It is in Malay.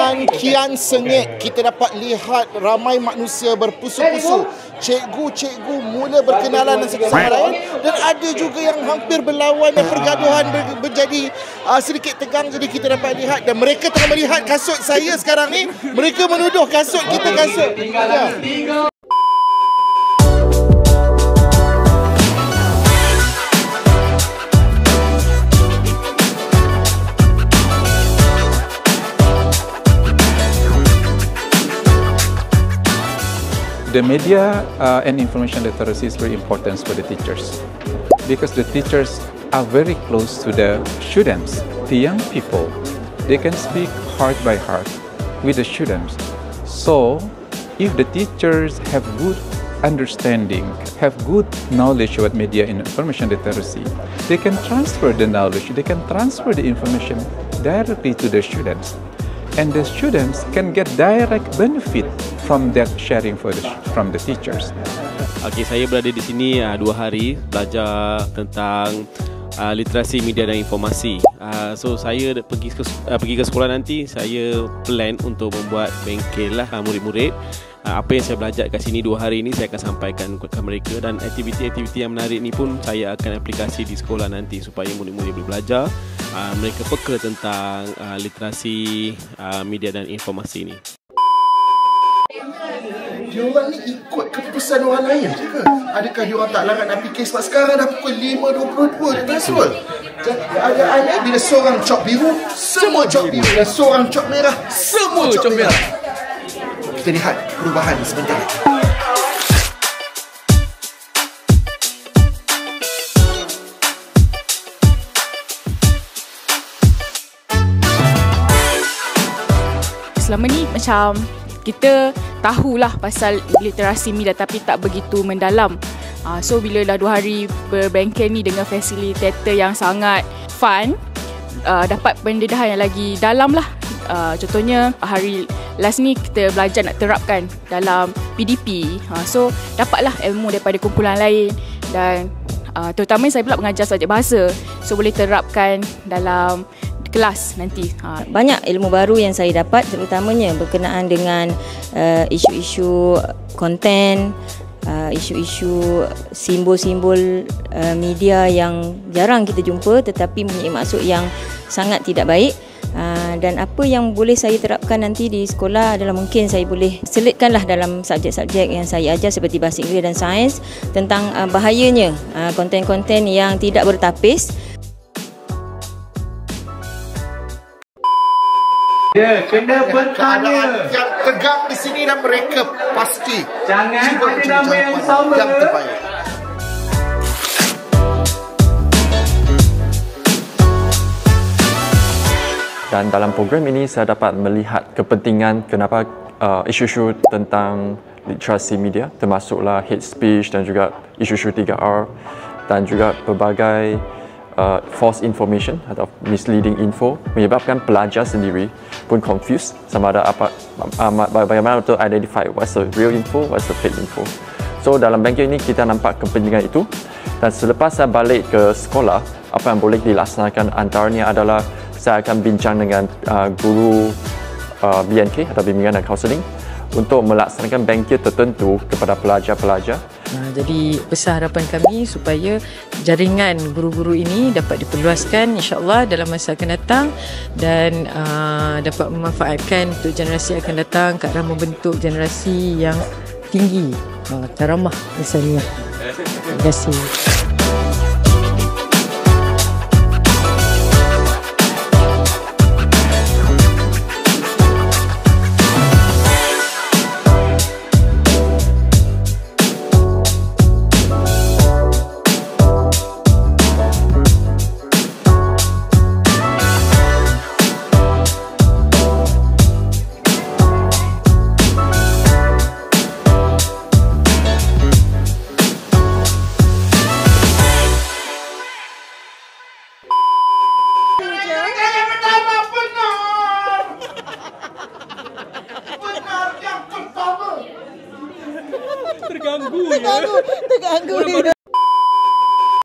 dengan kian sengit, kita dapat lihat ramai manusia berpusu-pusu. Cikgu-cikgu mula berkenalan dengan satu sama lain, dan ada juga yang hampir berlawan dan pergaduhan menjadi sedikit tegang. Jadi kita dapat lihat, dan mereka tengah melihat kasut saya sekarang ni. Mereka menuduh kasut kita kasut. The media and information literacy is very important for the teachers, because the teachers are very close to the students, the young people. They can speak heart by heart with the students. So, if the teachers have good understanding, have good knowledge about media and information literacy, they can transfer the knowledge, they can transfer the information directly to the students. And the students can get direct benefit from that sharing from the teachers. Okay, saya berada di sini 2 hari belajar tentang literasi media dan informasi. So saya pergi ke sekolah nanti, saya plan untuk membuat bengkel lah murid-murid. Apa yang saya belajar kat sini 2 hari ini saya akan sampaikan kepada mereka, dan aktiviti-aktiviti yang menarik ni pun saya akan aplikasi di sekolah nanti supaya murid-murid boleh belajar, mereka peka tentang literasi media dan informasi ni. Diorang ni ikut keputusan orang lain je ke? Adakah diorang tak larat nak fikir sebab sekarang dah pukul 5.22 dia kasut? Ada bila seorang cop biru, semua cop biru, dan seorang cop merah, semua cop merah. Kita lihat perubahan sebentar. Selama ni macam kita tahulah pasal literasi media tapi tak begitu mendalam. So bila dah 2 hari berbengkel ni dengan fasilitator yang sangat fun, dapat pendedahan yang lagi dalam lah. Contohnya hari last ni kita belajar nak terapkan dalam PDP. So dapatlah ilmu daripada kumpulan lain, dan terutamanya saya pula mengajar subjek bahasa. So boleh terapkan dalam kelas nanti. Banyak ilmu baru yang saya dapat, terutamanya berkenaan dengan isu-isu konten, isu-isu simbol-simbol media yang jarang kita jumpa tetapi mempunyai maksud yang sangat tidak baik. Dan apa yang boleh saya terapkan nanti di sekolah adalah mungkin saya boleh selitkanlah dalam subjek-subjek yang saya ajar seperti bahasa Inggeris dan sains tentang bahayanya konten-konten yang tidak bertapis. Ya, kena bertanya. Yang tegang di sini dan mereka pasti jangan ada nama yang sama. Yang terbaik. Dan dalam program ini saya dapat melihat kepentingan kenapa isu-isu tentang literasi media, termasuklah hate speech dan juga isu-isu 3R, dan juga berbagai false information atau misleading info menyebabkan pelajar sendiri pun confused sama ada bagaimana untuk identify what's the real info, what's the fake info. So dalam bengkel ini kita nampak kepentingan itu, dan selepas saya balik ke sekolah, apa yang boleh dilaksanakan antaranya adalah saya akan bincang dengan guru BNK atau bimbingan dan kaunseling untuk melaksanakan bengkel tertentu kepada pelajar-pelajar. Jadi besar harapan kami supaya jaringan guru-guru ini dapat diperluaskan insya-Allah dalam masa akan datang, dan dapat memanfaatkan untuk generasi akan datang ke arah membentuk generasi yang tinggi, karamah misalnya. Terima kasih. Terganggu ya. Terganggu dia.